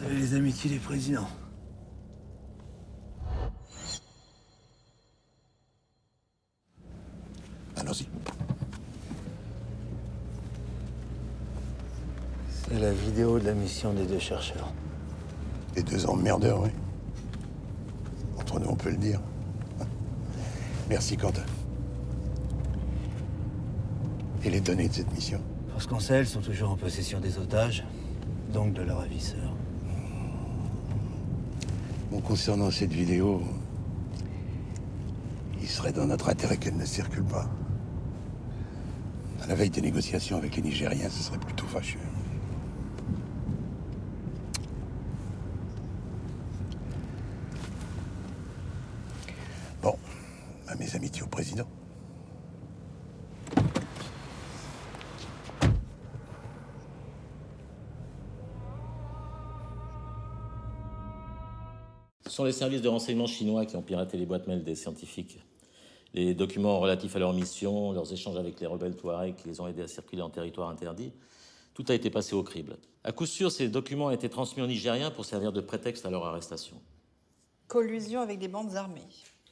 Les amitiés des présidents. Allons-y. C'est la vidéo de la mission des deux chercheurs. Les deux emmerdeurs, oui. Entre nous, on peut le dire. Merci, Quentin. Et les données de cette mission? Parce qu'on sait, elles sont toujours en possession des otages, donc de leurs ravisseurs. Bon, concernant cette vidéo, il serait dans notre intérêt qu'elle ne circule pas. À la veille des négociations avec les Nigériens, ce serait plutôt fâcheux. Bon, à mes amitiés au président. Ce sont les services de renseignement chinois qui ont piraté les boîtes mail des scientifiques. Les documents relatifs à leur mission, leurs échanges avec les rebelles Touaregs qui les ont aidés à circuler en territoire interdit, tout a été passé au crible. À coup sûr, ces documents ont été transmis aux Nigériens pour servir de prétexte à leur arrestation. Collusion avec des bandes armées.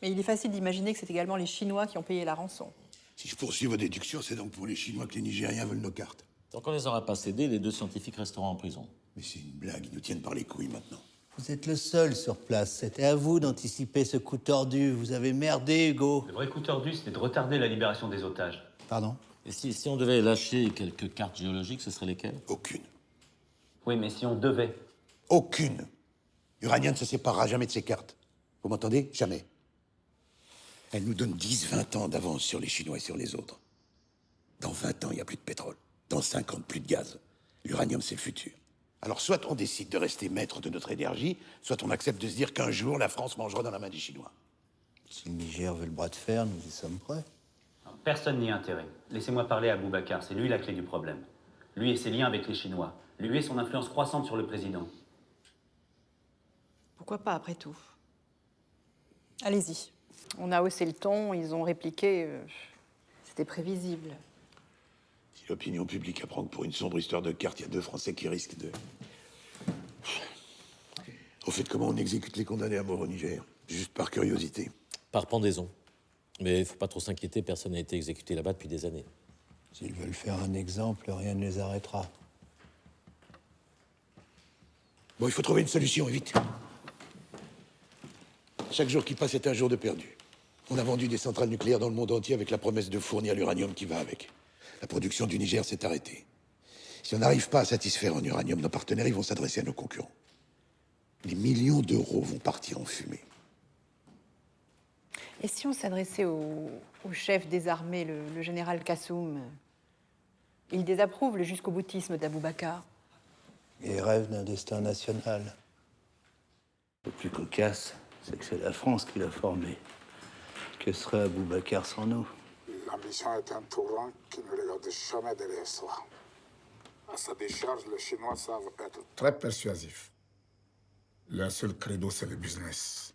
Mais il est facile d'imaginer que c'est également les Chinois qui ont payé la rançon. Si je poursuis vos déductions, c'est donc pour les Chinois que les Nigériens veulent nos cartes. Tant qu'on ne les aura pas cédés, les deux scientifiques resteront en prison. Mais c'est une blague, ils nous tiennent par les couilles maintenant. Vous êtes le seul sur place. C'était à vous d'anticiper ce coup tordu. Vous avez merdé, Hugo. Le vrai coup tordu, c'était de retarder la libération des otages. Pardon? Et si on devait lâcher quelques cartes géologiques, ce seraient lesquelles? Aucune. Oui, mais si on devait. Aucune. Urania ne se séparera jamais de ses cartes. Vous m'entendez? Jamais. Elle nous donne 10-20 ans d'avance sur les Chinois et sur les autres. Dans 20 ans, il n'y a plus de pétrole. Dans 50, plus de gaz. L'uranium, c'est le futur. Alors, soit on décide de rester maître de notre énergie, soit on accepte de se dire qu'un jour, la France mangera dans la main des Chinois. Si le Niger veut le bras de fer, nous y sommes prêts. Personne n'y a intérêt. Laissez-moi parler à Boubacar, c'est lui la clé du problème. Lui et ses liens avec les Chinois. Lui et son influence croissante sur le président. Pourquoi pas, après tout? Allez-y. On a haussé le ton, ils ont répliqué. C'était prévisible. Si l'opinion publique apprend que pour une sombre histoire de cartes, il y a deux Français qui risquent de... Au fait, comment on exécute les condamnés à mort au Niger? Juste par curiosité. Par pendaison. Mais il ne faut pas trop s'inquiéter, personne n'a été exécuté là-bas depuis des années. S'ils veulent faire un exemple, rien ne les arrêtera. Bon, il faut trouver une solution, et vite. Chaque jour qui passe est un jour de perdu. On a vendu des centrales nucléaires dans le monde entier avec la promesse de fournir l'uranium qui va avec. La production du Niger s'est arrêtée. Si on n'arrive pas à satisfaire en uranium nos partenaires, ils vont s'adresser à nos concurrents. Les millions d'euros vont partir en fumée. Et si on s'adressait au chef des armées, le général Kassoum? Il désapprouve le jusqu'au-boutisme d'Aboubacar. Et rêve d'un destin national. Le plus cocasse, c'est que c'est la France qui l'a formé. Que serait Aboubacar sans nous? L'ambition est un torrent qui ne regarde jamais derrière soi. À sa décharge, les Chinois savent être très persuasifs. Leur seul credo, c'est le business.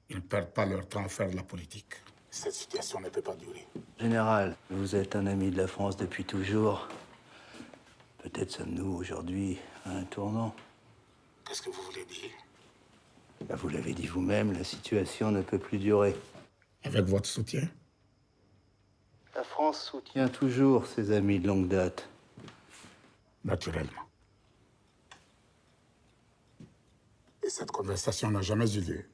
Ils ne perdent pas leur temps à faire de la politique. Cette situation ne peut pas durer. Général, vous êtes un ami de la France depuis toujours. Peut-être sommes-nous aujourd'hui à un tournant. Qu'est-ce que vous voulez dire? Bah, vous l'avez dit vous-même, la situation ne peut plus durer. Avec votre soutien? La France soutient toujours ses amis de longue date. Naturellement. Et cette conversation n'a jamais eu lieu.